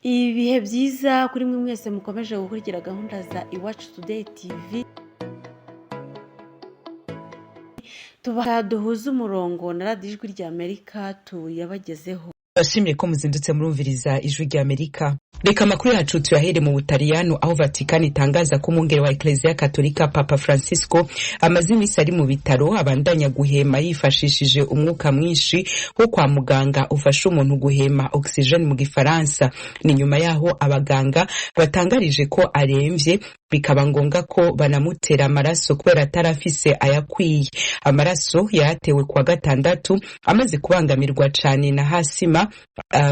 Ibihe byiza kuri mwe mwese mukomeje gukurikira gahunda za Iwacu Today TV. Duhuza umurongo na radiyo Ijwi ry'Amerika tuyabagezeho. Bashimye ko muzindutse murumviriza Ijwi ry'Amerika. Reka amakuru yacu tuyahere mu Butaliyano aho Vatican itangaza ko umwungere wa Ecclesia Katolika Papa Francisco amaze iminsi ari mu bitaro abandanya guhema yifashishije umwuka mwinshi wo kwa muganga ufasha umuntu guhema oxygene mu gifaransa. Ni nyuma yaho abaganga batangarije ko aremvye bikaba ngombwa ko banamutera amaraso kubera atarafise ayakwiye. Amaraso yatewe kwa gatandatu amaze kubangamirwa cane na hasima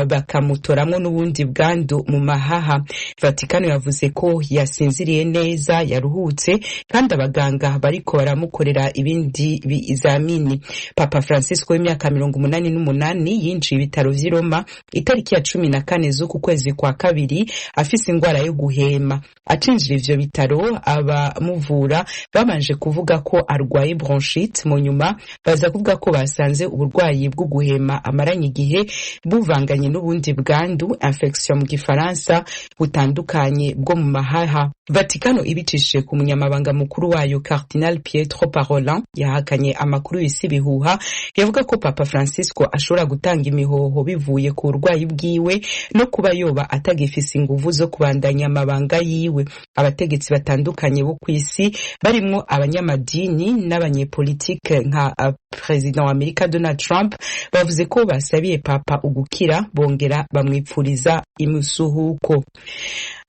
bakamutoramwo n'ubundi bwandu mu mahaha. Vatikano yavuze ko yasinziriye neza yaruhutse kandi abaganga bariko baramukorera ibindi bizamini. Papa Francisco w'imyaka 88 yinjiye ibitaro vy'i Roma itariki ya 14 z'uku kwezi kwa kabiri afise ingwara yo guhema. Acinjira ivyo bitaro abamuvura babanje kuvuga ko arwaye bronchite, mu nyuma baza kuvuga ko basanze uburwayi bwo guhema amaranye igihe buvanganye n'ubundi bwandu infection mu gifaransa butandukanye bwo mu mahaha. Vatikano ibicishije ku munyamabanga mukuru wayo Cardinal Pietro Parolin yahakanye amakuru y'isi bihuha yavuga ko Papa Francisco ashobora gutanga imihoho bivuye ku burwayi bwiwe no kuba yoba atagifise inguvu zo kubandanya amabanga yiwe. Abategetsi batandukanye bo kw'isi barimwo abanyamadini n'abanyepolitike nka President wa Amerika Donald Trump bavuze ko basabiye Papa ugukira bongera bamwipfuriza imusuhuko.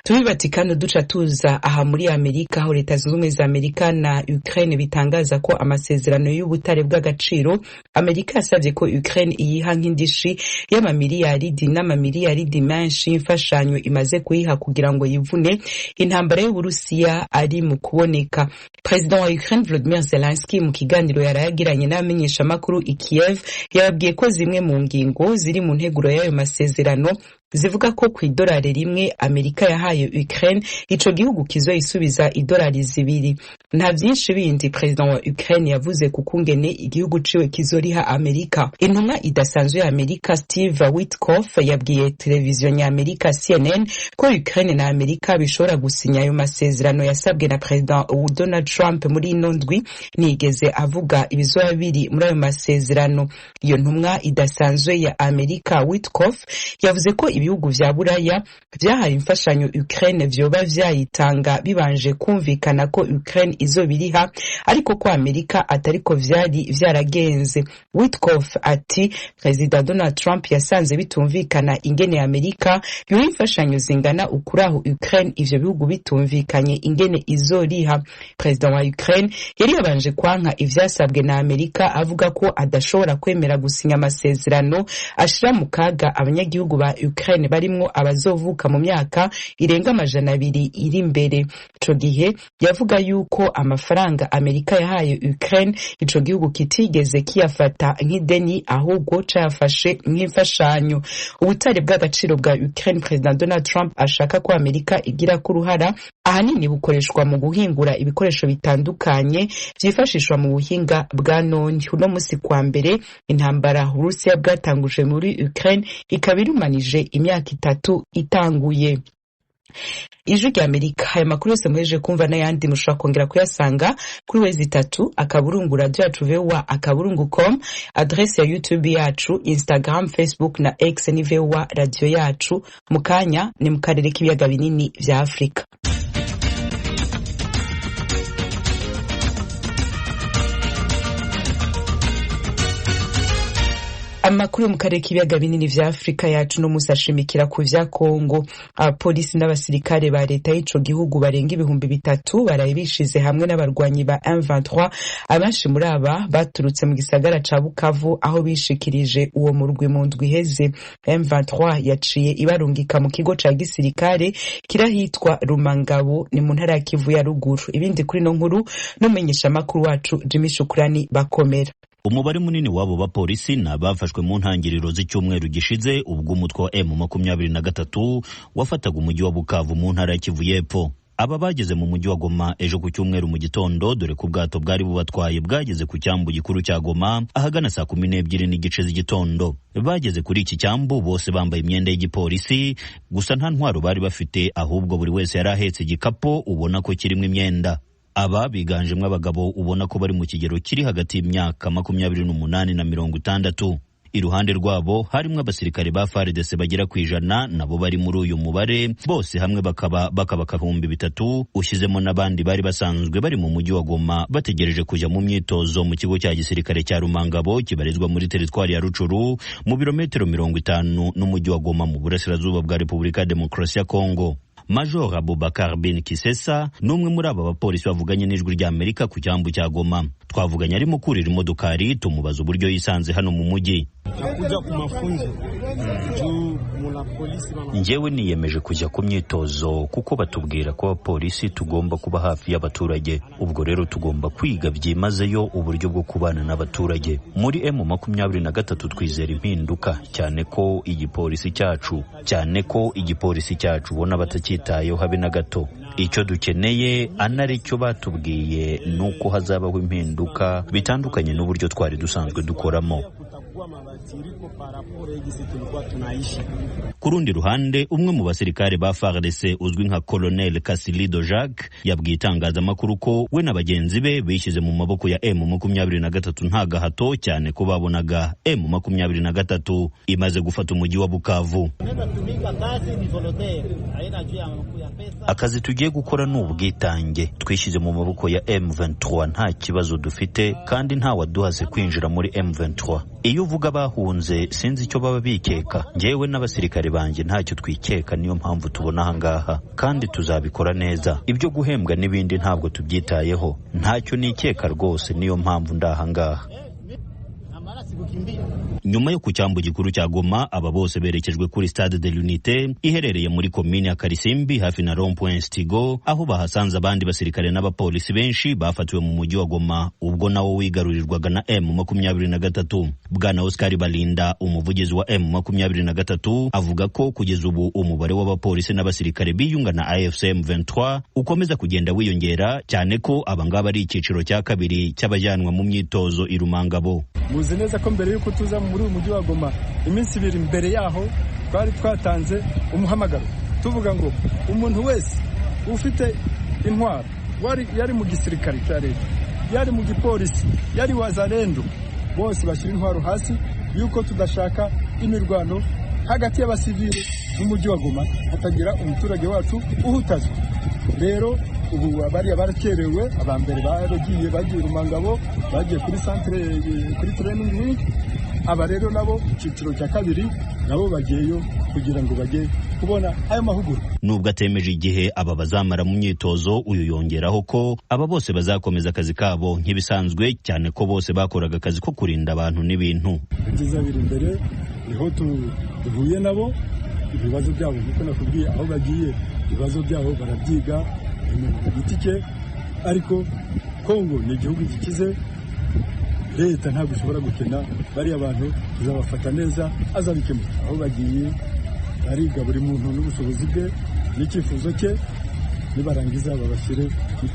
Tubi Vatikano duca tuza aha muri Amerika aho Leta Zunze Ubumwe za Amerika na Ukraine bitangaza ko amasezerano y'ubutare bw'agaciro Amerika yasavye ko Ukraine iyiha nk'indishi y'amamiliyaridi n'amamiliyaridi menshi y'imfashanyo imaze kuyiha kugira ngo yivune intambara y'Uburusiya ari mu kuboneka. President wa Ukraine Volodymyr Zelensky mu kiganiro yarayagiranye n'abamenyesha makuru i Kiev yababwiye ko zimwe mu ngingo ziri mu nteguro y'ayo masezerano zivuga ko ku idolari rimwe Amerika yahaye Ukraine ico gihugu kizoyisubiza idolari zibiri. Nta vyinshi bindi President wa Ukraine yavuze kukungene igihugu ciwe kizoriha Amerika. Intumwa idasanzwe ya Amerika Steve Witkoff yabwiye televiziyo ya Amerika CNN ko Ukraine na Amerika bishobora gusinya ayo masezerano yasabwe na President Donald Trump muri ino ndwi. Nigeze avuga ibizoba biri muri ayo masezerano. Iyo ntumwa idasanzwe ya Amerika Witkoff yavuze ko ibihugu vya Buraya vyahaye imfashanyo Ukraine vyoba vyayitanga bibanje kumvikana ko Ukraine izobiriha ariko ko Amerika atariko vyari vyaragenze. Witkoff ati President Donald Trump yasanze bitumvikana ingene Amerika yoha imfashanyo zingana ukuraho Ukraine ivyo bihugu bitumvikanye ingene izoriha. President wa Ukraine yari yabanje kwanka ivyasabwe na Amerika avuga ko adashobora kwemera gusinya amasezerano ashira mu kaga abanyagihugu ba Ukraine barimwo abazovuka mu myaka irenga 200 iri imbere. Ico gihe yavuga yuko amafaranga Amerika yahaye Ukraine ico gihugu kitigeze kiyafata nk'ideni ahubwo cayafashe nk'imfashanyo. Ubutare bw'agaciro bwa Ukraine President Donald Trump ashaka ko Amerika igira ku ruhara ahanini bukoreshwa mu guhingura ibikoresho bitandukanye vyifashishwa mu buhinga bwa none. Uno musi kwa mbere intambara Urusiya bwatanguje muri Ukraine ikabirumanije imyaka 3 itanguye. Ijwi ry'Amerika. Aya makuru yose muheje kumva n'ayandi mushobora kongera kuyasanga kuri wezi3 @radio.voa.com, adresse ya YouTube yacu, Instagram, Facebook na X ni VOA radio yacu. Mukanya ni mu karere k'ibiyaga binini vya Afrika. Amakuru mu karere k'ibiyaga binini vya Afrika yacu no musashimikira ku vya Kongo. Abapolisi n'abasirikare ba leta y'ico gihugu barenga 3,000 barayibishize hamwe n'abarwanyi ba M23. Abenshi muri aba baturutse mu gisagara ca Bukavu aho bishikirije uwo murwi mu ndwi iheze. M23 yaciye ibarungika mu kigo ca gisirikare kirahitwa Rumangabo ni mu ntara ya Kivu ya ruguru. Ibindi kuri no nkuru no menyesha makuru wacu Jimmy Shukrani bakomera. Umubare munini wabo bapolisi nabafashwe mu ntangiriro z'icyumweru gishize ubwo umutwe wa M23 wafataga umujyi wa Bukavu mu ntara ya Kivu y'Epfo. Aba bageze mu mujyi wa Goma ejo ku cyumweru mu gitondo, dore ko ubwato bwari bubatwaye bwageze ku cyambu gikuru cya Goma ahagana saa 12:30 n'igice z'igitondo. Bageze kuri iki cyambu bose bambaye imyenda y'igipolisi, gusa nta ntwaro bari bafite, ahubwo buri wese yari ahetse igikapo ubona ko kirimo imyenda. Aba biganjemo abagabo ubona ko bari mu kigero kiri hagati y'imyaka 28 na 60. Iruhande rwabo harimo abasirikare ba FARDC bagera ku 100, nabo bari muri uyu mubare, bose hamwe bakaba 3,000 ushyizemo n'abandi bari basanzwe bari mu mujyi wa Goma bategereje kujya mu myitozo mu kigo cya gisirikare cya Rumangabo kibarizwa muri teritwari ya Rucuru mu birometero 50 n'umujyi wa Goma mu burasirazuba bwa Repubulika ya Demokarasi ya Kongo. Major Abubakar bin Kisesa n'umwe muri aba bapolisi bavuganye n'ijwi rya Amerika ku cyambu cya Goma. Twavuganye arimo kurira imodokari, tumubaza uburyo yisanze hano mu mujyi. Njyewe niyemeje kujya ku myitozo kuko batubwira ko abapolisi tugomba kuba hafi y'abaturage, ubwo rero tugomba kwiga byimazeyo uburyo bwo kubana n'abaturage. Muri M23 twizera impinduka, cyane ko igipolisi cyacu ubona batacyitayeho habe na gato. Icyo dukeneye anaricyo batubwiye nuko hazabaho impinduka bitandukanye n'uburyo twari dusanzwe dukoramo. Ku rundi ruhande, umwe mu basirikare ba FARDC uzwi nka Colonel Kasilido Jacques yabwiye itangazamakuru ko we na bagenzi be bishyize mu maboko ya M23 nta gahato, cyane ko babonaga M23 imaze gufata umujyi wa Bukavu. Akazi tugiye gukora ni ubwitange, twishyize mu maboko ya M23 nta kibazo dufite, kandi nta waduhase kwinjira muri M23. Iyo uvuga bahunze sinzi icyo baba bikeka, njyewe n'abasirikare banjye ntacyo twikeka, niyo mpamvu tubona ahangaha, kandi tuzabikora neza. Ibyo guhembwa n'ibindi ntabwo tubyitayeho, ntacyo nikeka rwose, niyo mpamvu ndahangaha. Nyuma yo ku cyambu gikuru cya Goma, aba bose berekejwe kuri Stade de l'Unité iherereye muri komine ya Karisimbi hafi na Rond-Point Stigo, aho bahasanze abandi basirikare n'abapolisi benshi bafatiwe mu mujyi wa Goma ubwo nawo wigarurirwaga na M23. Bwana Oscar Balinda, umuvugizi wa M23, avuga ko kugeza ubu umubare w'abapolisi n'abasirikare biyunga na AFC M23 ukomeza kugenda wiyongera, cyane ko abangaba ari icyiciro cya kabiri cy'abajyanwa mu myitozo i Rumangabo. Muzi neza ko mbere yuko tuza muri uyu mujyi wa Goma, iminsi 2 mbere yaho twari twatanze umuhamagaro tuvuga ngo umuntu wese ufite intwaro, yari mu gisirikare cya leta, yari mu gipolisi, yari wazalendo, bose bashyira intwaro hasi, yuko tudashaka imirwano hagati y'abasivile mu mujyi wa Goma, hatagira umuturage wacu uhutazwa. Rero ubu abari barakerewe, abambere bagiye Rumangabo, bagiye kuri centre kuri training wing, aba rero nabo cyiciro cya kabiri nabo bagiyeyo kugira ngo bajye kubona ayo mahugurwa. Nubwo atemeje igihe aba bazamara mu myitozo, uyu yongeraho ko aba bose bazakomeza akazi kabo nk'ibisanzwe, cyane ko bose bakoraga akazi ko kurinda abantu n'ibintu. Byiza biri imbere niho tuhuye nabo, ibibazo byabo nkuko nakubwiye, aho bagiye ibibazo byabo barabyiga mu giti cye, ariko Kongo ni igihugu gikize, leta ntabwo ishobora gukena bariya abantu, tuzabafata neza, azabikemura. Aho bagiye bariga buri muntu n'ubushobozi bwe n'icyifuzo cye, nibarangiza babashyire mu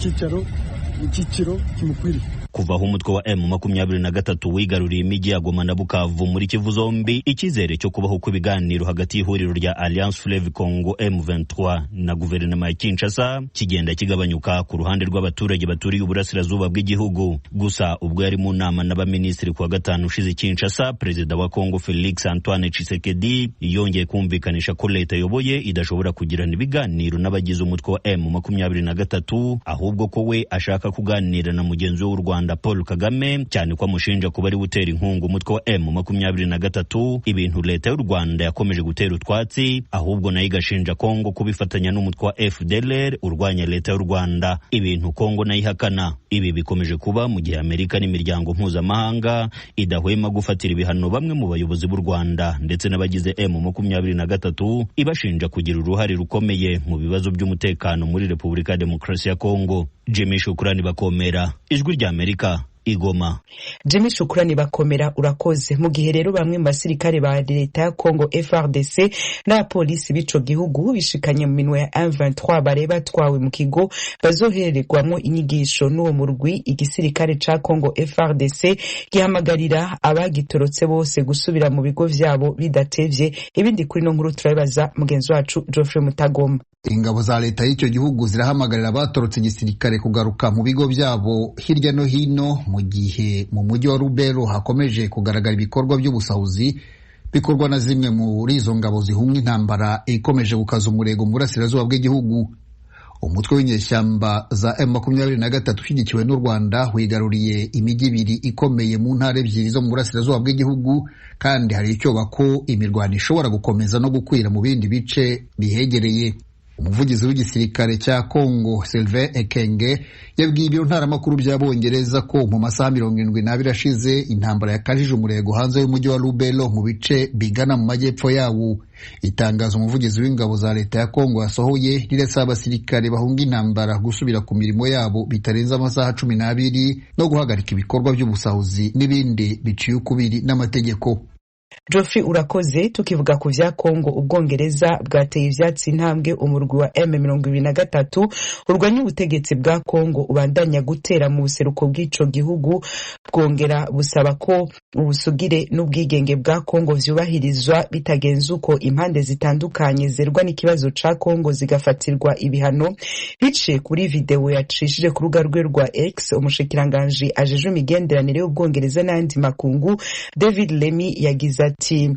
cyiciro kimukwiriye. Kuva aho umutwe wa M23 wigaruriye imijyi ya Goma na Bukavu muri Kivu zombi, icyizere cyo kubaho kw'ibiganiro hagati y'ihuriro rya Alliance Fleuve Congo M23 na guverinoma ya Kinshasa kigenda kigabanyuka ku ruhande rw'abaturage baturiye uburasirazuba bw'igihugu. Gusa ubwo yari mu nama n'abaminisitiri kuwa gatanu ushize Kinshasa, perezida wa Congo Felix Antoine Tshisekedi yongeye kumvikanisha ko leta yoboye idashobora kugirana ibiganiro n'abagize umutwe wa M23, ahubwo ko we ashaka kuganira na mugenzi w'u Rwanda Paul Kagame, cyane ko amushinja kuba ari gutera inkunga umutwe wa M23, ibintu leta y'u Rwanda yakomeje gutera utwatsi, ahubwo nayo igashinja Kongo kubifatanya n'umutwe wa FDLR urwanya leta y'u Rwanda, ibintu Kongo nayo ihakana. Ibi bikomeje kuba mu gihe Amerika n'imiryango mpuzamahanga idahwema gufatira ibihano bamwe mu bayobozi b'u Rwanda ndetse n'abagize M23, ibashinja kugira uruhare rukomeye mu bibazo by'umutekano muri Repubulika ya Demokarasi ya Kongo. Jimmy Shukrani Bakomera, Ijwi rya Amerika, Igoma. Jimmy Shukrani bakomera urakoze. Mu gihe rero bamwe mu basirikare ba leta ya Congo FARDC na polisi bico gihugu bishikanye mu minwe ya M23 bareba twawe mu kigo bazohererwamo inyigisho n'uwo murwi, igisirikare ca Congo FARDC gihamagarira abagitorotse bose gusubira mu bigo vyabo bidatevye. Ibindi kuri no nkuru turabibaza mugenzi wacu Geoffrey Mutagoma. Ingabo za leta y'icyo gihugu zirahamagarira abatorotse igisirikare kugaruka mu bigo byabo hirya no hino, mu gihe mu mujyi wa Lubero hakomeje kugaragara ibikorwa by'ubusahuzi bikorwa na zimwe muri izo ngabo zihunga intambara ikomeje gukaza umurego mu burasirazuba bw'igihugu. Umutwe w'inyeshyamba za M23 ushyigikiwe n'u Rwanda wigaruriye imijyi ibiri ikomeye mu ntara ebyiri zo mu burasirazuba bw'igihugu, kandi hari icyoba ko imirwano ishobora gukomeza no gukwira mu bindi bice bihegereye. Umuvugizi w'igisirikare cya Congo Sylvain Ekenge yabwiye ibiro ntaramakuru by'Abongereza ko mu masaha 72 ashize intambara yakajije umurego hanze y'umujyi wa Lubero mu bice bigana mu majyepfo yawo. Itangazo umuvugizi w'ingabo za leta ya Congo yasohoye rirasaba abasirikare bahunga intambara gusubira ku mirimo yabo bitarenze amasaha 12 no guhagarika ibikorwa by'ubusahuzi n'ibindi biciye ukubiri n'amategeko. Geoffrey urakoze. Tukivuga ku vya Congo, Ubwongereza bwateye ivyatsi intambwe umurwi wa M23 urwanya ubutegetsi bwa Congo ubandanya gutera mu buseruko bw'ico gihugu, bwongera busaba ko ubusugire n'ubwigenge bwa Congo vyubahirizwa bitagenze uko impande zitandukanye zerwa n'ikibazo ca Congo zigafatirwa ibihano. Biciye kuri video yacishije ku rubuga rwe rwa X, umushikiranganje ajejwe imigenderanire y'Ubwongereza n'andi makungu David Lammy yagize ati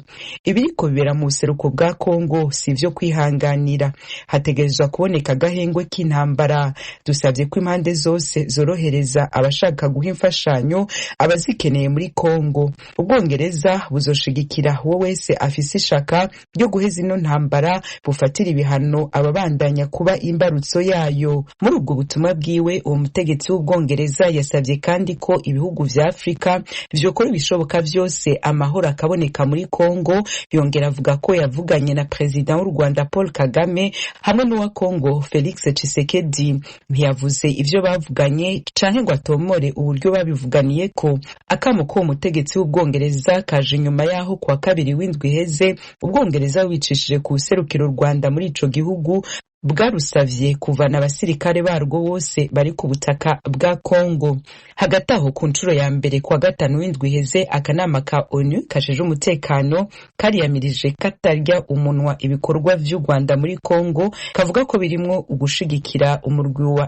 ibiriko bibera mu buseruko bwa Congo si vyo kwihanganira, hategerezwa kuboneka agahengwe k'intambara. Dusabye ko impande zose zorohereza abashaka guha imfashanyo abazikeneye muri Congo. Ubwongereza buzoshigikira uwo wese afise ishaka ryo guheza ino ntambara, bufatira ibihano ababandanya kuba imbarutso yayo. Muri ubwo butumwa bwiwe, uwo mutegetsi w'Ubwongereza yasabye kandi ko ibihugu vya Afrika vyokora ibishoboka vyose amahoro akaboneka muri Congo. Yongera avuga ko yavuganye na President w'u Rwanda Paul Kagame hamwe n'uwa Congo Felix Tshisekedi. Ntiyavuze ivyo bavuganye canke ngo atomore uburyo babivuganiye ko. Akamo ko umutegetsi w'Ubwongereza kaje nyuma yaho kwa kabiri w'indwi heze Ubwongereza wicishije ku serukiro Rwanda muri ico gihugu bwarusavye kuvana abasirikare barwo bose bari ku butaka bwa Congo. Hagati aho ku ncuro ya mbere kwa gatanu w'indwi heze akanama ka ONU kasheje umutekano kariyamirije katarya umunwa ibikorwa vy'u Rwanda muri Congo, kavuga ko birimwo ugushigikira umurwi wa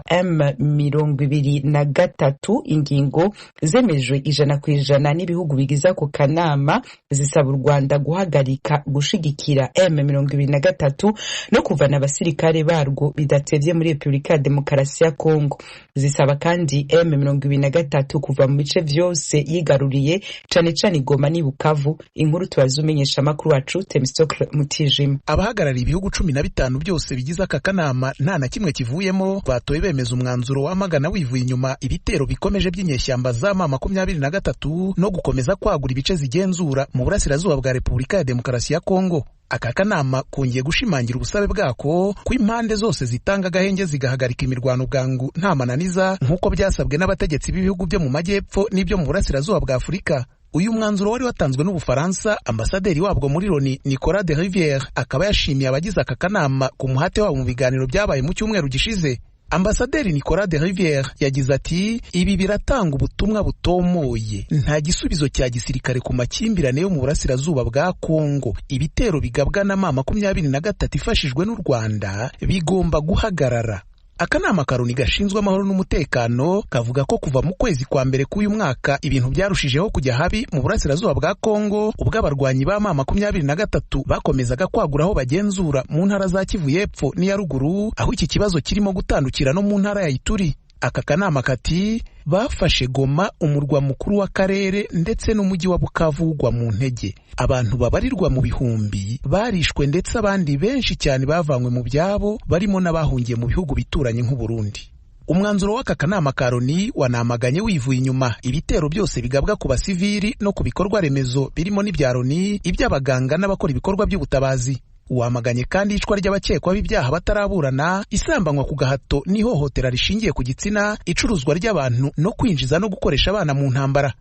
M23. Ingingo zemejwe 100% n'ibihugu bigize ako kanama zisaba u Rwanda guhagarika gushigikira M23 no kuvana abasirikare barwo bidatevye muri Republika ya Demokarasi ya Congo. Zisaba kandi M23 kuva mu bice vyose yigaruriye, cane cane Goma ni Bukavu. Inkuru tubazumenyesha makuru wacu Temistocle Mutijima. Abahagarariye ibihugu 15 byose bigize aka kanama nta na kimwe kivuyemo, batoye bemeza umwanzuro wamagana wivuye inyuma ibitero bikomeje by'inyeshyamba za M23 no gukomeza kwagura ibice zigenzura mu burasirazuba bwa Republika ya Demokarasi ya Congo. Aka kanama kongeye gushimangira ubusabe bwako ko impande zose zitanga agahenge zigahagarika imirwano bwangu nta mananiza nk'uko byasabwe n'abategetsi b'ibihugu byo mu majyepfo n'ibyo mu burasirazuba bwa Afurika. Uyu mwanzuro wari watanzwe n'Ubufaransa. Ambasaderi wabwo muri Loni Nicolas de Rivière akaba yashimiye abagize aka kanama ku muhate wabo mu biganiro byabaye mu cyumweru gishize. Ambasaderi Nicolas de Rivière yagize ati ibi biratanga ubutumwa butomoye, nta gisubizo cya gisirikare ku makimbirane yo mu burasirazuba bwa Congo. Ibitero bigabwa na M23 ifashijwe n'u Rwanda bigomba guhagarara. Akanama karoni gashinzwe amahoro n'umutekano kavuga ko kuva mu kwezi kwa mbere k'uyu mwaka ibintu byarushijeho kujya habi mu burasirazuba bwa Congo, ubwo abarwanyi ba M23 bakomezaga kwagura aho bagenzura mu ntara za Kivu y'Epfo n'iya Ruguru, aho iki kibazo kirimo gutandukira no mu ntara ya Ituri. Aka kanama kati bafashe Goma, umurwa mukuru w'akarere, ndetse n'umujyi wa Bukavu ugwa mu ntege. Abantu babarirwa mu bihumbi barishwe, ndetse abandi benshi cyane bavanywe mu byabo, barimo n'abahungiye mu bihugu bituranye nk'u Burundi. Umwanzuro w'aka kanama ka Loni wanamaganye wivuye inyuma ibitero byose bigabwa ku basivili no ku bikorwa remezo birimo n'ibya Loni, iby'abaganga n'abakora ibikorwa by'ubutabazi. wamaganye kandi icwa ry'abakekwaho ibyaha bataraburana, isambanywa ku gahato n'ihohotera rishingiye ku gitsina, icuruzwa ry'abantu no kwinjiza no gukoresha abana mu ntambara.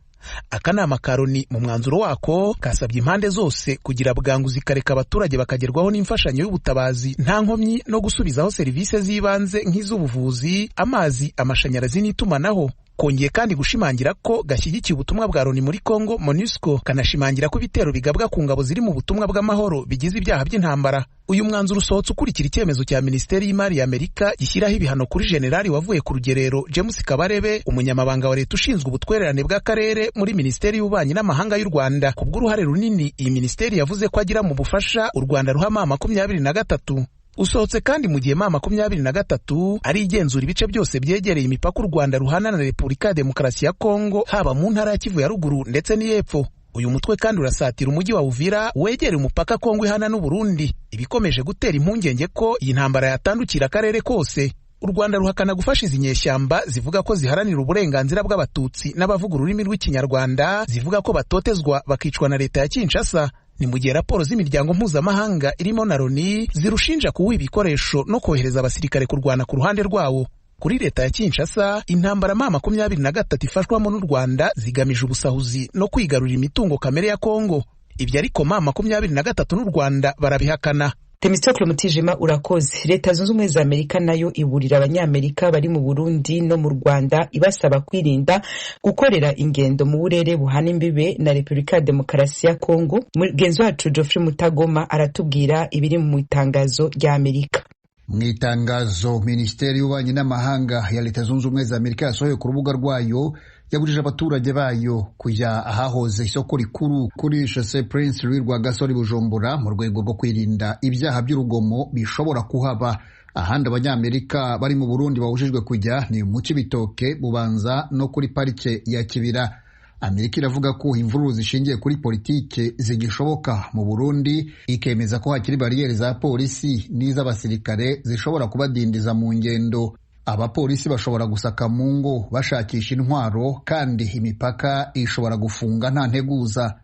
Akanama ka Loni mu mwanzuro wako kasabye impande zose kugira bwangu zikareka abaturage bakagerwaho n'imfashanyo y'ubutabazi nta nkomyi no gusubizaho serivisi z'ibanze nk'iz'ubuvuzi, amazi, amashanyarazi n'itumanaho. Kongeye kandi gushimangira ko gashyigikiye ubutumwa bwa Loni muri Kongo MONUSCO, kanashimangira ko ibitero bigabwa ku ngabo ziri mu butumwa bw'amahoro bigize ibyaha by'intambara. Uyu mwanzuro usohotse ukurikira icyemezo cya Minisiteri y'Imari ya Amerika gishyiraho ibihano kuri Generali wavuye ku rugerero James Kabarebe, umunyamabanga wa leta ushinzwe ubutwererane bw'akarere muri Minisiteri y'Ububanyi n'Amahanga y'u Rwanda, kubw'uruhare runini iyi minisiteri yavuze ko agira mu bufasha u Rwanda ruha M23. Usohotse kandi mu gihe M23 ari igenzura ibice byose byegereye imipaka u Rwanda ruhana na Repubulika ya Demokarasi ya Kongo, haba mu ntara ya Kivu ya ruguru ndetse n'iyepfo. Uyu mutwe kandi urasatira umujyi wa Uvira wegereye umupaka Kongo ihana n'u Burundi, ibikomeje gutera impungenge ko iyi ntambara yatandukira akarere kose. U Rwanda ruhakana gufasha izi nyeshyamba zivuga ko ziharanira uburenganzira bw'abatutsi n'abavuga ururimi rw'ikinyarwanda, zivuga ko batotezwa bakicwa na leta ya Kinshasa. Ni mu gihe raporo z'imiryango mpuzamahanga irimo na Loni zirushinja kuwuha ibikoresho no kohereza abasirikare kurwana ku ruhande rwawo. Kuri leta ya Kinshasa, intambara M23 ifashwamo n'u Rwanda zigamije ubusahuzi no kwigarurira imitungo kamere ya Kongo. Ibyo ariko M23 n'u Rwanda barabihakana. Temistokle Mutijima urakoze. Leta Zunze Ubumwe za Amerika nayo iburira abanyamerika bari mu Burundi no mu Rwanda ibasaba kwirinda gukorera ingendo mu burere buhana imbibe na Repubulika ya Demokarasi ya Kongo. Mugenzi wacu Geoffrey Mutagoma aratubwira ibiri mu itangazo rya Amerika. Mu itangazo, Minisiteri y'Ububanyi n'Amahanga ya Leta Zunze Ubumwe za Amerika yasohoye ku rubuga rwayo yabujije abaturage bayo kujya ahahoze isoko rikuru kuri Chaussée Prince Louis Rwagasore Bujumbura mu rwego rwo kwirinda ibyaha by'urugomo bishobora kuhaba. Ahandi abanyamerika bari mu Burundi babujijwe kujya ni mu Cibitoke, Bubanza no kuri parike ya Kibira. Amerika iravuga ko imvururu zishingiye kuri politike zigishoboka mu Burundi, ikemeza ko hakiri bariyeri za polisi n'iz'abasirikare zishobora kubadindiza mu ngendo. Abapolisi bashobora gusaka mu ngo bashakisha intwaro, kandi imipaka ishobora gufunga nta nteguza.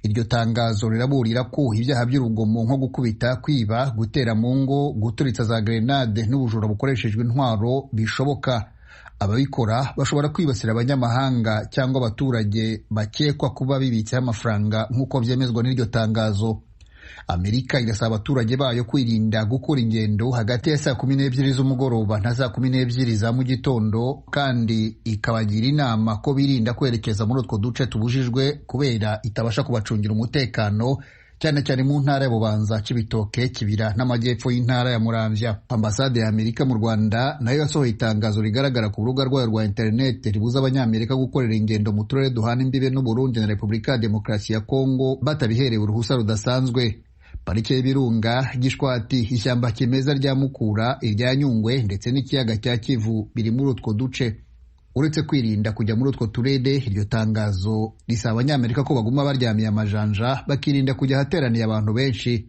Iryo tangazo riraburira ko ibyaha by'urugomo nko gukubita, kwiba, gutera mu ngo, guturitsa za grenade n'ubujura bukoreshejwe intwaro bishoboka. Ababikora bashobora kwibasira abanyamahanga cyangwa abaturage bakekwa kuba bibitseho amafaranga nk'uko byemezwa n'iryo tangazo. Amerika irasaba abaturage bayo kwirinda gukora ingendo hagati ya saa 12 z'umugoroba na saa 12 za mu gitondo, kandi ikabagira inama ko birinda kwerekeza muri utwo duce tubujijwe kubera itabasha kubacungira umutekano, cyane cyane mu ntara ya Bubanza, Cibitoke, Kibira n'amajyepfo y'intara ya Muramvya. Ambasade ya Amerika mu Rwanda nayo yasohoye itangazo rigaragara ku rubuga rwayo rwa internet ribuza abanyamerika gukorera ingendo mu turere duhana imbibe n'u Burundi na Repubulika ya Demokarasi ya Kongo batabiherewe uruhusa rudasanzwe. Parike y'Ibirunga, Gishwati, ishyamba kimeza rya Mukura, irya Nyungwe ndetse n'ikiyaga cya Kivu biri muri utwo duce. Uretse kwirinda kujya muri utwo turere, iryo tangazo risaba abanyamerika ko baguma baryamiye amajanja, bakirinda kujya ahateraniye abantu benshi.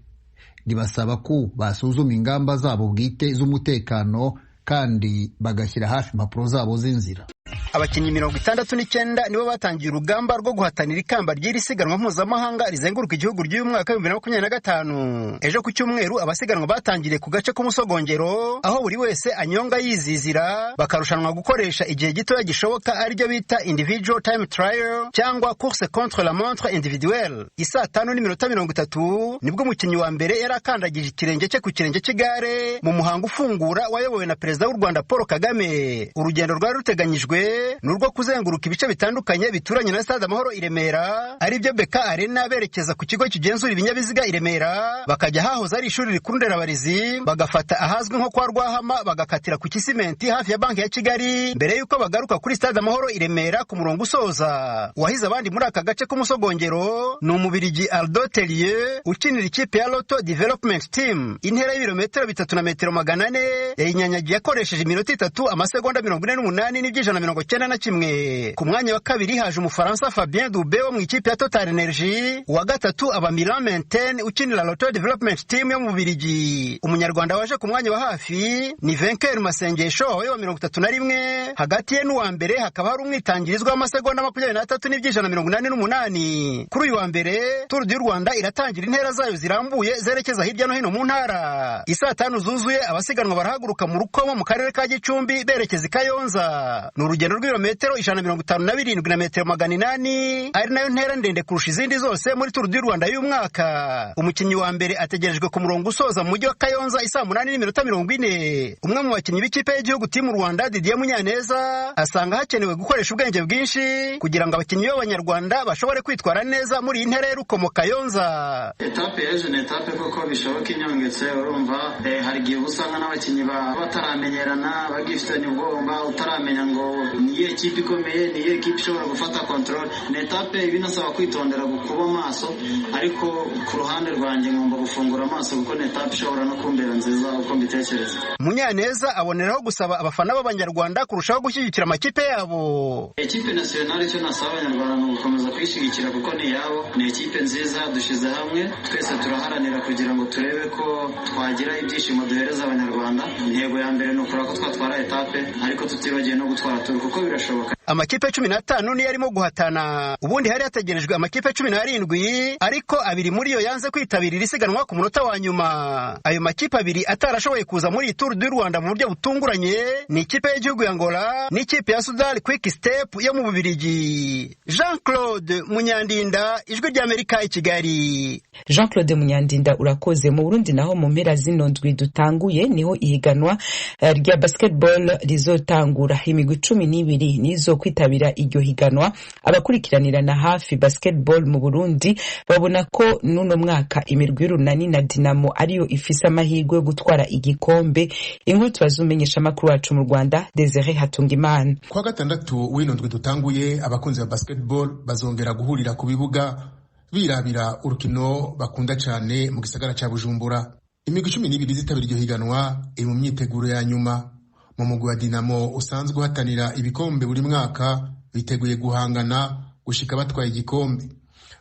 Ribasaba ko basuzuma ingamba zabo bwite z'umutekano, kandi bagashyira hafi impapuro zabo z'inzira. Abakinnyi 69 nibo batangiye urugamba rwo guhatanira ikamba ry'iri siganwa mpuzamahanga rizenguruka igihugu ry'uyu mwaka 2025. Ejo ku cyumweru abasiganwa batangiriye ku gace k'umusogongero, aho buri wese anyonga yizizira, bakarushanwa gukoresha igihe gitoya gishoboka aribyo bita individual time trial cyangwa course contre la montre individuelle. Isaa 5:30 nibwo umukinnyi wa mbere yarakandagije ikirenge cye ku kirenge cy'igare mu muhango ufungura wayobowe na Perezida w'u Rwanda Paul Kagame. Urugendo rwari ruteganyijwe nurwo kuzenguruka ibice bitandukanye bituranye na Stade Amahoro i Remera, ari byo BK Arena, berekeza ku kigo kigenzura ibinyabiziga i Remera, bakajya hahoze ari ishuri rikuru nderabarezi, bagafata ahazwi nko kwa Rwahama, bagakatira ku Kisimenti hafi ya Banki ya Kigali, mbere yuko bagaruka kuri Stade Amahoro i Remera ku murongo usoza. Wahize abandi muri aka gace k'umusogongero ni Umubirigi Aldo Tellier ukinira ikipe ya Lotto Development Team. Intera y'ibirometero 3 na metero 400 yayinyanyagiye akoresheje iminota 3 amasegonda 48 n'iby'ijana 90 1991. Ku mwanya wa kabiri haje umufaransa Fabien Dube wo mu ikipe ya Total Energy, uwa gatatu aba Milan Mainten ukinira Lotto Development Team yo mu Bubiligi. Umunyarwanda waje ku mwanya wa hafi ni Venker Masengesho wa 31. Hagati ye n'uwa mbere hakaba hari umwitangirizwa w'amasegonda 23.188. Kuri uyu wa mbere Tour du Rwanda iratangira intera zayo zirambuye zerekeza hirya no hino mu ntara. Isaa 5 zuzuye abasiganwa barahaguruka mu Rukomo mu karere ka Gicumbi berekeza i Kayonza. Ni urugendo rw'ibirometero 157 na metero 800, ari nayo ntera ndende kurusha izindi zose muri Tour du Rwanda y'uyu mwaka. Umukinnyi wa mbere ategerejwe ku murongo usoza mu mujyi wa Kayonza isaa 8:40. Umwe mu bakinnyi b'ikipe y'igihugu Team Rwanda Didier Munyaneza asanga hakenewe gukoresha ubwenge bwinshi kugira ngo abakinnyi b'Abanyarwanda bashobore kwitwara neza muri iyi ntera y'Urukomo Kayonza. Etape yaje ni etape koko bishoboka inyongetse, urumva hari igihe usanga n'abakinnyi bataramenyerana bagifitanye ubwoba, utaramenya ngo niye ekipe ikomeye, niye ekipe ishobora gufata control. Ni etape binasaba kwitondera kuba maso, ariko ku ruhande rwanjye ngomba gufungura amaso kuko ni etape ishobora no kumbera nziza uko mbitekereza. Munyaneza aboneraho gusaba abafana b'Abanyarwanda kurushaho gushyigikira amakipe yabo. Ekipe nationale cyo nasaba Abanyarwanda no gukomeza kwishyigikira kuko ni yabo, ni ekipe nziza, dushize hamwe twese turaharanira kugira ngo turebe ko twagira ibyishimo duhereza Abanyarwanda. Intego ya mbere ni ukora ko twatwara etape ariko tutibagiye no gutwara Tour kuko birashoboka. Amakipe 15 niyo arimo guhatana. Ubundi hari hategerejwe amakipe 17, ariko abiri muri yo yanze kwitabira isiganwa ku munota wa nyuma. Ayo makipe abiri atarashoboye kuza muri Tour du Rwanda mu buryo butunguranye ni ikipe y'igihugu ya Angola n'ikipe ya Sudan Quick Step yo mu Bubiligi. Jean-Claude Munyandinda, Ijwi ry'Amerika i Kigali. Jean-Claude Munyandinda urakoze. Mu Burundi naho mu mpera zino ndwi dutanguye niho ihiganwa rya basketball rizotangura. Imigwi 12 nizo kwitabira iryo higanwa. Abakurikiranirana hafi basketball mu Burundi babona ko nuno mwaka imirwi y'Urunani na Dinamo ariyo ifise amahirwe yo gutwara igikombe. Inkuru tubazumenyesha makuru wacu mu Rwanda Desire Hatungimana. Kwa gatandatu w'ino ndwi dutanguye abakunzi ba basketball bazongera guhurira ku bibuga birabira urukino bakunda cyane mu gisagara ca Bujumbura. Imigwi 12 zitabira iryo higanwa iri mu myiteguro ya nyuma. Mu mugwi wa Dinamo usanzwe uhatanira ibikombe buri mwaka biteguye guhangana gushika batwaye igikombe.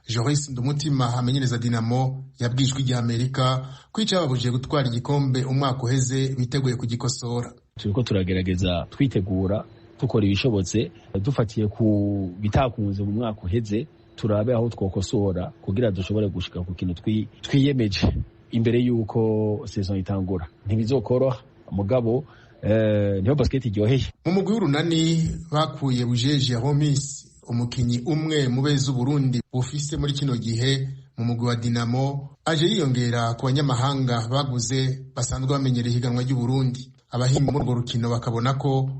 Joris Ndumutima amenyereza Dinamo yabwijwe Ijwi ry'Amerika kwica babujije gutwara igikombe umwaka uheze biteguye kugikosora. Turiko turagerageza twitegura tukora ibishobotse dufatiye ku bitakunze mu mwaka uheze, turabe aho twokosora kugira dushobore gushika ku kintu twiyemeje imbere yuko saison itangura. Ntibizokoroha mugabo niho basket iryoheye. Mu mugwi w'Urunani bakuye Bujeje Homis, umukinyi umwe mu beza Burundi bufise muri kino gihe mu mugwi wa Dinamo, aje yiyongera ku banyamahanga baguze basanzwe bamenyereye higanwa ry'u Burundi. Abahinga muri urwo rukino bakabona ko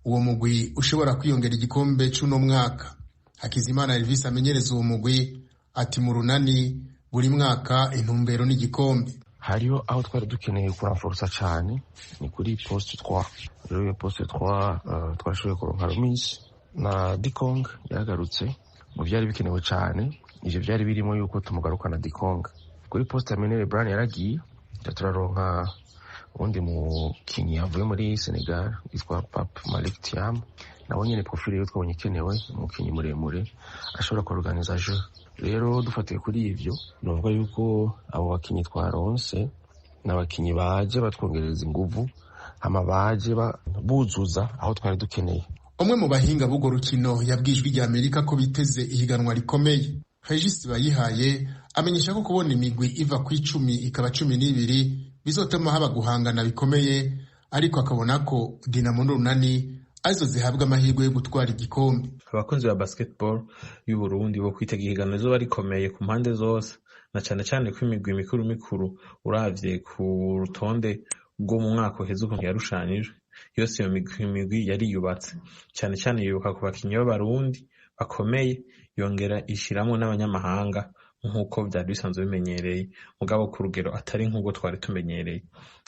uwo mugwi ushobora kwiyongera igikombe c'uno mwaka. Hakizimana Elvis amenyereza uwo mugwi ati mu Runani buri mwaka intumbero n'igikombe. Hariyo aho twari dukeneye kuranforsa cyane ni kuri poste 3. Rero iyo poste 3 twashoboye kuronka Rumis na Dikong yagarutse mu byari bikenewe cyane. Ivyo byari birimo yuko tumugaruka na Dikong. Kuri poste ya Menere Brand yaragiye, turaronka undi mu kinyi avuye muri Senegal yitwa Pape Malik Thiam. Nawe nyene profile yo twabonye kenewe umukinyi muremure ashobora kuorganiza jeu. Rero dufatiye kuri ivyo novuga yuko abo bakinyi twaronse n'abakinyi baje batwongereza inguvu ama baje buzuza aho twari dukeneye. Umwe mu bahinga b'urwo rukino yabwijwe Ijwi ry'Amerika ko biteze ihiganwa rikomeye. Regis Bayihaye amenyesha ko kubona imigwi iva ku 10 ikaba 12 bizotuma haba guhangana bikomeye, ariko akabona ko Dinamo n'Urunani arizo zihabwa amahirwe yo gutwara igikombe. Abakunzi ba basketball y'u Burundi bo kwitega ihiganwa zo barikomeye ku mpande zose, na cyane cyane ko imigwi mikuru uravye ku rutonde rwo mu mwaka uheze uko yarushanije. Yose iyo migwi yari yubatse cyane cyane yubuka ku bakinyi b'Abarundi bakomeye, yongera ishiramo n'abanyamahanga nk'uko byari bisanzwe bimenyereye, mugabo ku rugero atari nk'ubwo twari tumenyereye.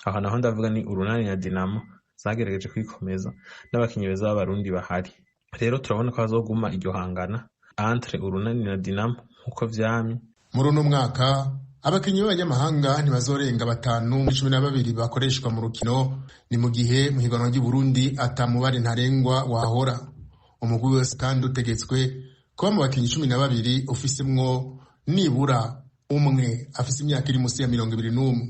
Aho naho ndavuga ni Urunani na Dinamo zagerageje kwikomeza n'abakinyi beza b'Abarundi bahari. Rero turabona ko hazoguma iryo hangana entre Urunani na Dinamo nk'uko vyamye. Muri uno mwaka abakinyi b'abanyamahanga ntibazorenga 5 muri 12 bakoreshwa mu rukino, ni mu gihe mu higanwa ry'u Burundi atamubare ntarengwa wahora. umugwi wose kandi utegetswe kuba mu bakinyi 12 ufisemwo nibura umwe afise imyaka iri musi ya 21.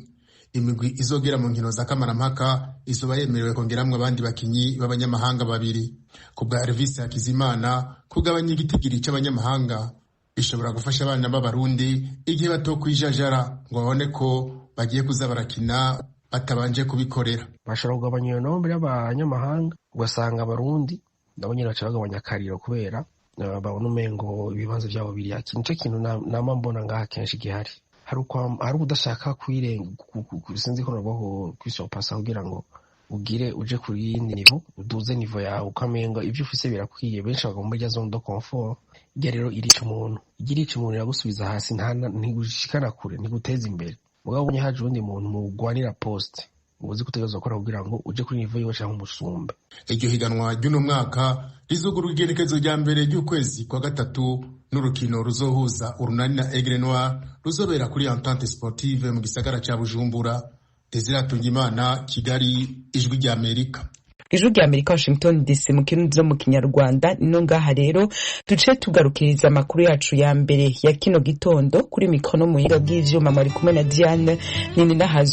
Imigwi izogera mu nkino za kamarampaka izoba yemerewe kongeramwo abandi bakinyi b'abanyamahanga 2. Kubwa Elvis Hakizimana, kugabanya igitigiri c'abanyamahanga bishobora gufasha abana b'abarundi igihe batokwijajara ngo babone ko bagiye kuza barakina batabanje kubikorera. Bashobora kugabanya iyo nombre y'abanyamahanga, ugasanga abarundi nabo nyine baca bagabanya akariro kubera babona umengo ibibanza byabo biri haki. Nico kintu nama mbona ngaha kenshi gihari. Hari udashaka kwirenga sinzi ko nabaho kwisopasa kugira ngo ugire uje kuri yindi nivo, uduze nivo yawe ukamenga ibyo ufise birakwiye. Benshi bagomba rya zone de confort, irya rero irica umuntu. Igirica umuntu yagusubiza hasi ntigushikana kure, ntiguteza imbere. Mugabo bunye haje undi muntu mugwanira poste, uzi kutegeza gukora kugira ngo uje kuri nivo yiwe cyangwa umusumba. Iryo higanwa ry'uno mwaka rizugura igerekezo rya mbere ry'ukwezi kwa 3 n'urukino ruzohuza Urunani na Aigle Noir ruzobera kuri Entente Sportive mu gisagara ca Bujumbura. Desire Tungimana, Kigali, Ijwi rya Amerika. Ijwi rya Amerika, Washington DC, mu kirundi no mu kinyarwanda. Nino ngaha rero duce tugarukiriza amakuru yacu ya mbere ya kino gitondo. Kuri mikono muhinga bw'ivyuma mwari kumwe na Diane Nini Nahazo.